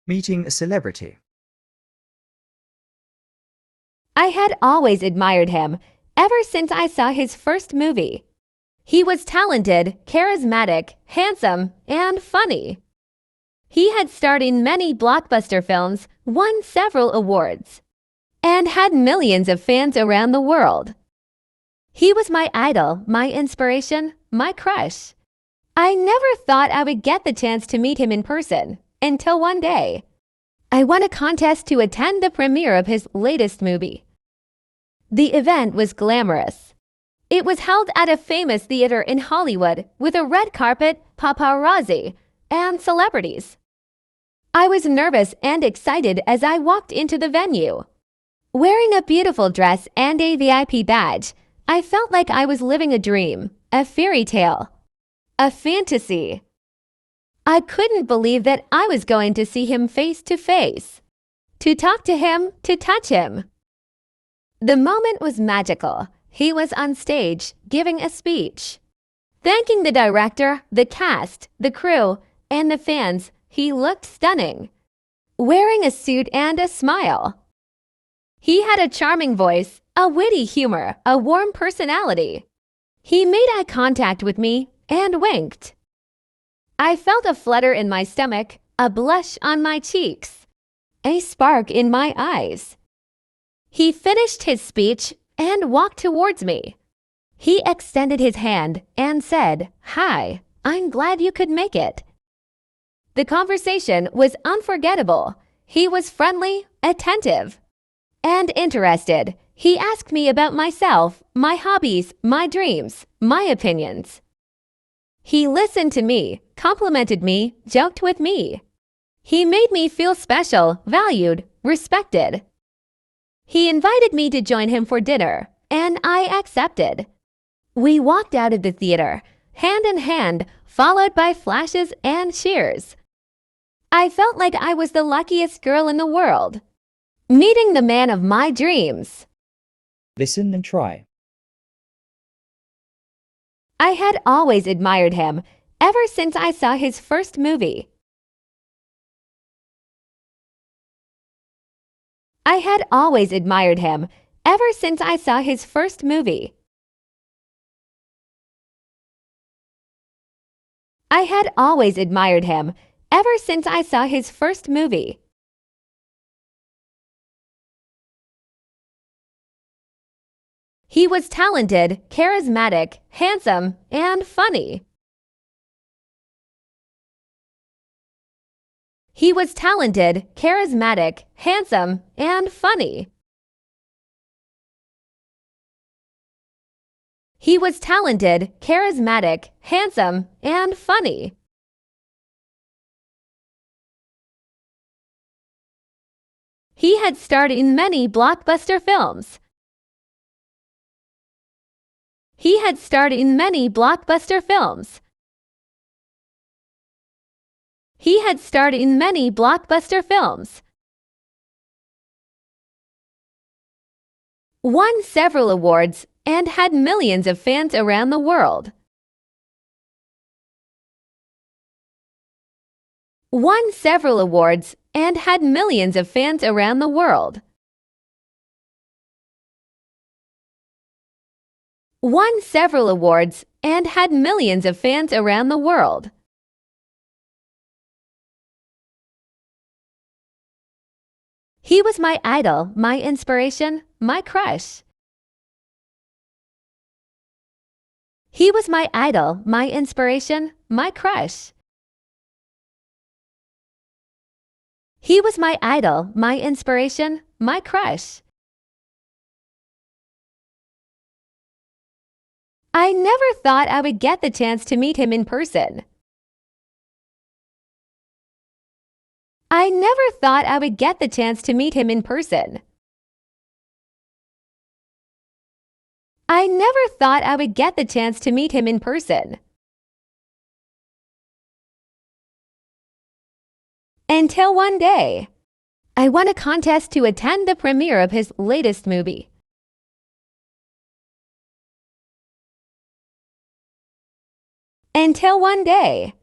Meeting a celebrity. I had always admired him ever since I saw his first movie. He was talented, charismatic, handsome, and funny. He had starred in many blockbuster films, won several awards, and had millions of fans around the world. He was my idol, my inspiration, my crush. I never thought I would get the chance to meet him in person until one day I won a contest to attend the premiere of his latest movie. The event was glamorous. It was held at a famous theater in Hollywood with a red carpet, paparazzi, and celebrities. I was nervous and excited as I walked into the venue. Wearing a beautiful dress and a VIP badge, I felt like I was living a dream, a fairy tale, a fantasy. I couldn't believe that I was going to see him face to face, to talk to him, to touch him. The moment was magical. He was on stage, giving a speech. Thanking the director, the cast, the crew, and the fans, he looked stunning, wearing a suit and a smile. He had a charming voice, a witty humor, a warm personality. He made eye contact with me and winked. I felt a flutter in my stomach, a blush on my cheeks, a spark in my eyes. He finished his speech and walked towards me. He extended his hand and said, "Hi, I'm glad you could make it." The conversation was unforgettable. He was friendly, attentive, and interested. He asked me about myself, my hobbies, my dreams, my opinions. He listened to me, complimented me, joked with me. He made me feel special, valued, respected. He invited me to join him for dinner, and I accepted. We walked out of the theater, hand in hand, followed by flashes and cheers. I felt like I was the luckiest girl in the world, meeting the man of my dreams. Listen and try. I had always admired him ever since I saw his first movie. I had always admired him ever since I saw his first movie. I had always admired him ever since I saw his first movie. He was talented, charismatic, handsome, and funny. He was talented, charismatic, handsome, and funny. He was talented, charismatic, handsome, and funny. He had starred in many blockbuster films. He had starred in many blockbuster films. He had starred in many blockbuster films. Won several awards and had millions of fans around the world. Won several awards and had millions of fans around the world. Won several awards and had millions of fans around the world. He was my idol, my inspiration, my crush. He was my idol, my inspiration, my crush. He was my idol, my inspiration, my crush. I never thought I would get the chance to meet him in person. I never thought I would get the chance to meet him in person. I never thought I would get the chance to meet him in person. Until one day, I won a contest to attend the premiere of his latest movie. Until one day,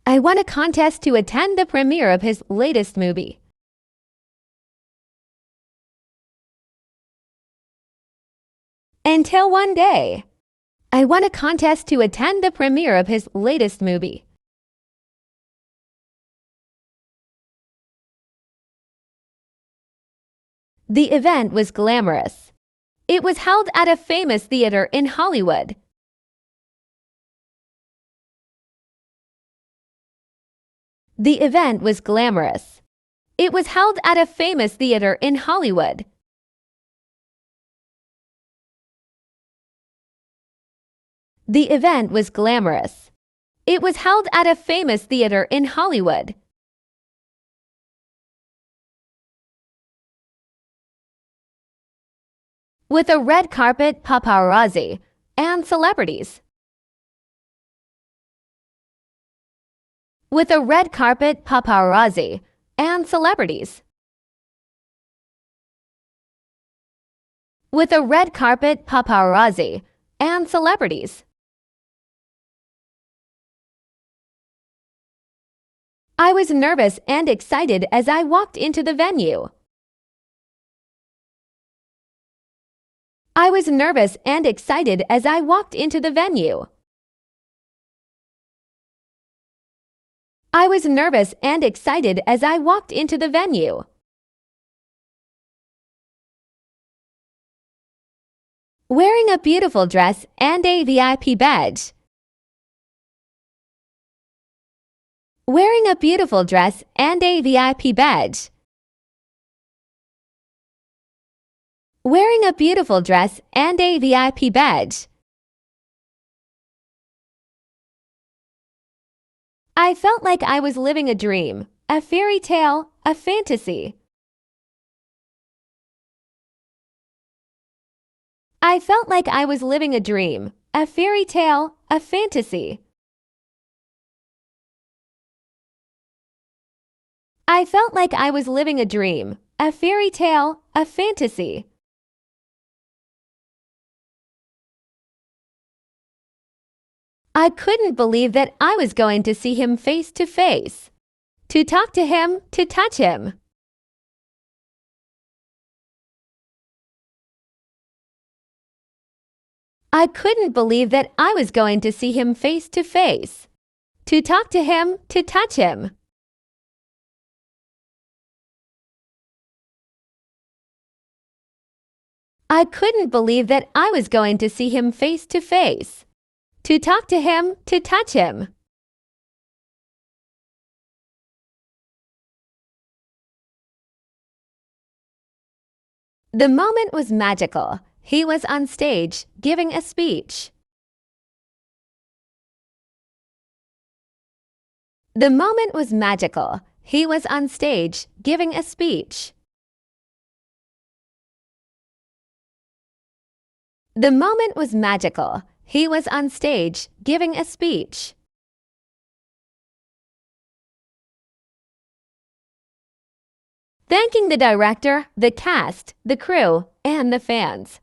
I won a contest to attend the premiere of his latest movie. Until one day, I won a contest to attend the premiere of his latest movie. The event was glamorous. It was held at a famous theater in Hollywood. The event was glamorous. It was held at a famous theater in Hollywood. The event was glamorous. It was held at a famous theater in Hollywood. With a red carpet paparazzi and celebrities. With a red carpet paparazzi and celebrities. With a red carpet paparazzi and celebrities. I was nervous and excited as I walked into the venue. I was nervous and excited as I walked into the venue. I was nervous and excited as I walked into the venue. Wearing a beautiful dress and a VIP badge. Wearing a beautiful dress and a VIP badge. Wearing a beautiful dress and a VIP badge. I felt like I was living a dream, a fairy tale, a fantasy. I felt like I was living a dream, a fairy tale, a fantasy. I felt like I was living a dream, a fairy tale, a fantasy. I couldn't believe that I was going to see him face to face, to talk to him, to touch him. I couldn't believe that I was going to see him face to face, to talk to him, to touch him. I couldn't believe that I was going to see him face to face, to talk to him, to touch him. The moment was magical. He was on stage, giving a speech. The moment was magical. He was on stage, giving a speech. The moment was magical. He was on stage, giving a speech. Thanking the director, the cast, the crew, and the fans.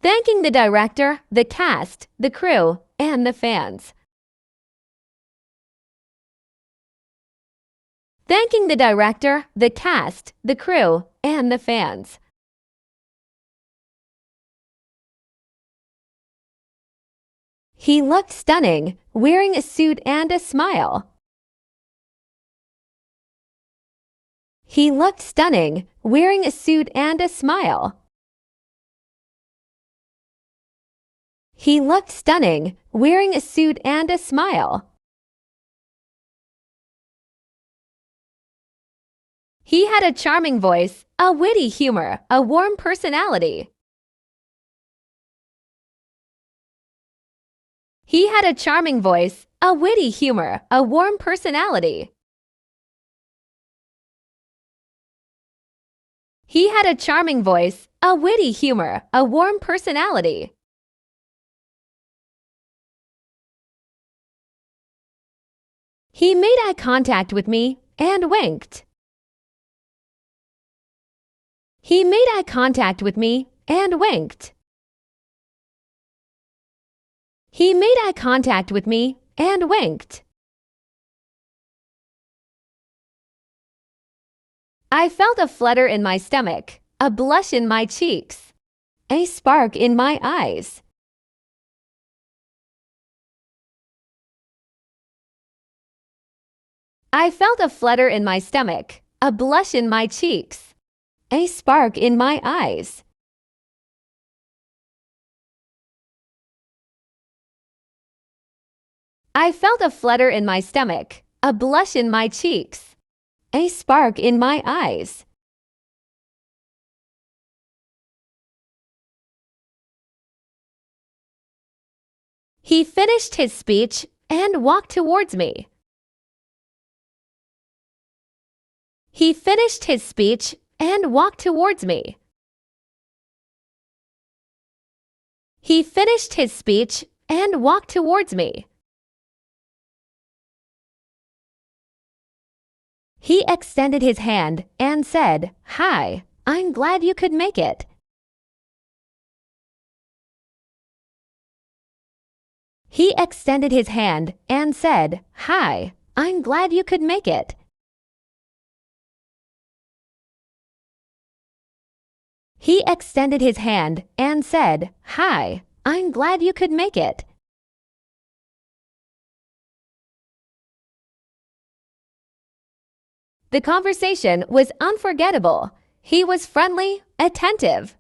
Thanking the director, the cast, the crew, and the fans. Thanking the director, the cast, the crew, and the fans. He looked stunning, wearing a suit and a smile. He looked stunning, wearing a suit and a smile. He looked stunning, wearing a suit and a smile. He had a charming voice, a witty humor, a warm personality. He had a charming voice, a witty humor, a warm personality. He had a charming voice, a witty humor, a warm personality. He made eye contact with me and winked. He made eye contact with me and winked. He made eye contact with me and winked. I felt a flutter in my stomach, a blush in my cheeks, a spark in my eyes. I felt a flutter in my stomach, a blush in my cheeks, a spark in my eyes. I felt a flutter in my stomach, a blush in my cheeks, a spark in my eyes. He finished his speech and walked towards me. He finished his speech and walked towards me. He finished his speech and walked towards me. He extended his hand and said, "Hi, I'm glad you could make it." He extended his hand and said, "Hi, I'm glad you could make it." He extended his hand and said, "Hi, I'm glad you could make it." The conversation was unforgettable. He was friendly, attentive,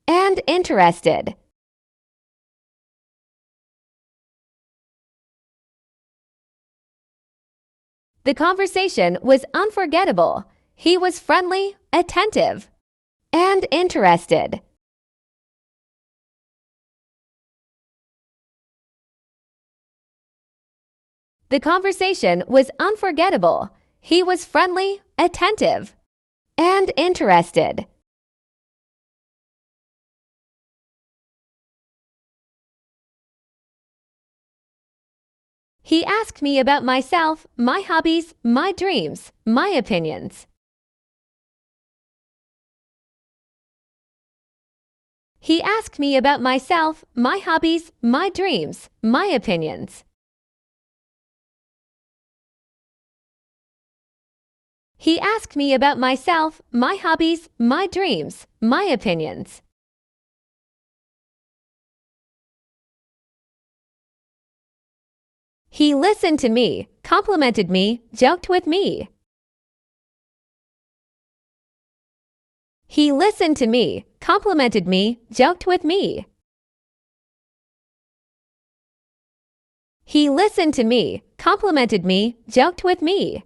and interested. The conversation was unforgettable. He was friendly, attentive, and interested. The conversation was unforgettable. He was friendly, attentive, and interested. He asked me about myself, my hobbies, my dreams, my opinions. He asked me about myself, my hobbies, my dreams, my opinions. He asked me about myself, my hobbies, my dreams, my opinions. He listened to me, complimented me, joked with me. He listened to me, complimented me, joked with me. He listened to me, complimented me, joked with me.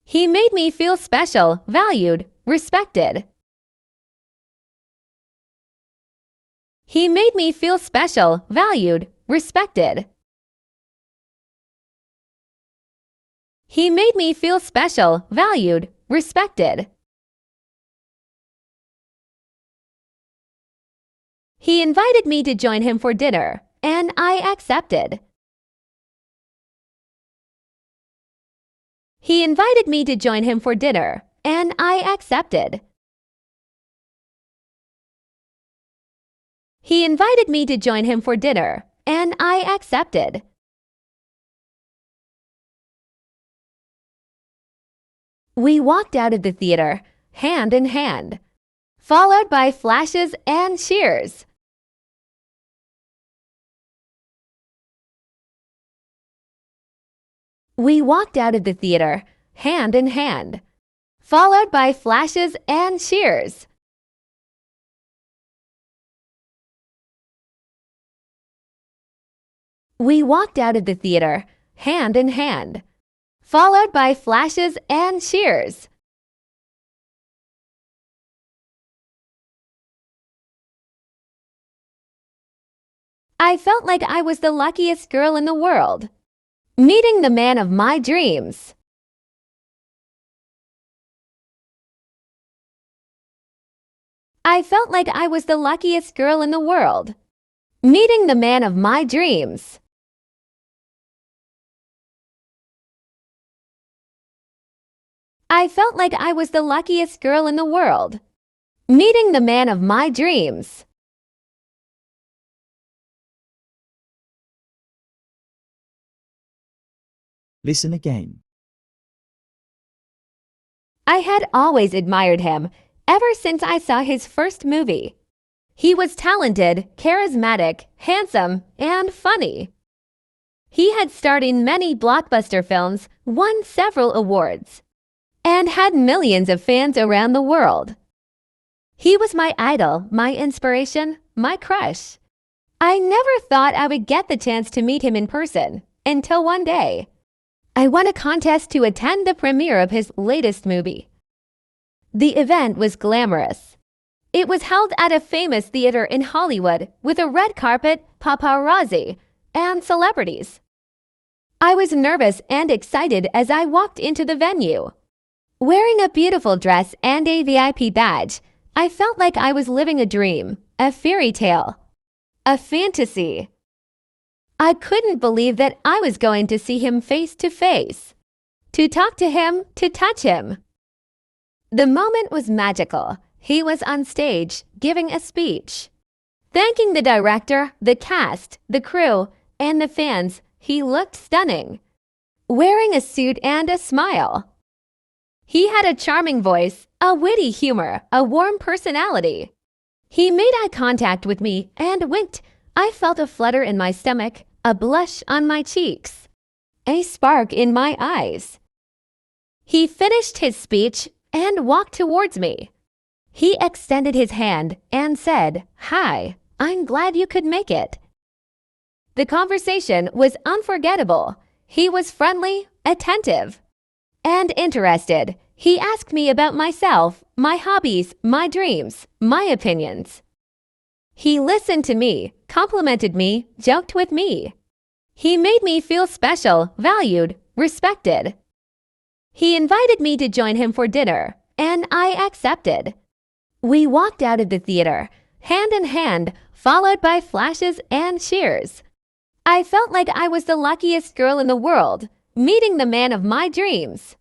He made me feel special, valued, respected. He made me feel special, valued, respected. He made me feel special, valued, respected. He invited me to join him for dinner, and I accepted. He invited me to join him for dinner, and I accepted. He invited me to join him for dinner, and I accepted. We walked out of the theater, hand in hand, followed by flashes and cheers. We walked out of the theater, hand in hand, followed by flashes and cheers. We walked out of the theater, hand in hand, followed by flashes and cheers. I felt like I was the luckiest girl in the world, meeting the man of my dreams. I felt like I was the luckiest girl in the world, meeting the man of my dreams. I felt like I was the luckiest girl in the world, Meeting the man of my dreams. Listen again. I had always admired him ever since I saw his first movie. He was talented, charismatic, handsome, and funny. He had starred in many blockbuster films, won several awards, and had millions of fans around the world. He was my idol, my inspiration, my crush. I never thought I would get the chance to meet him in person until one day I won a contest to attend the premiere of his latest movie. The event was glamorous. It was held at a famous theater in Hollywood with a red carpet, paparazzi, and celebrities. I was nervous and excited as I walked into the venue. Wearing a beautiful dress and a VIP badge, I felt like I was living a dream, a fairy tale, a fantasy. I couldn't believe that I was going to see him face to face, to talk to him, to touch him. The moment was magical. He was on stage, giving a speech. Thanking the director, the cast, the crew, and the fans, he looked stunning, wearing a suit and a smile. He had a charming voice, a witty humor, a warm personality. He made eye contact with me and winked. I felt a flutter in my stomach, a blush on my cheeks, a spark in my eyes. He finished his speech and walked towards me. He extended his hand and said, "Hi, I'm glad you could make it." The conversation was unforgettable. He was friendly, attentive, and interested. He asked me about myself, my hobbies, my dreams, my opinions. He listened to me, complimented me, joked with me. He made me feel special, valued, respected. He invited me to join him for dinner, and I accepted. We walked out of the theater, hand in hand, followed by flashes and cheers. I felt like I was the luckiest girl in the world, meeting the man of my dreams.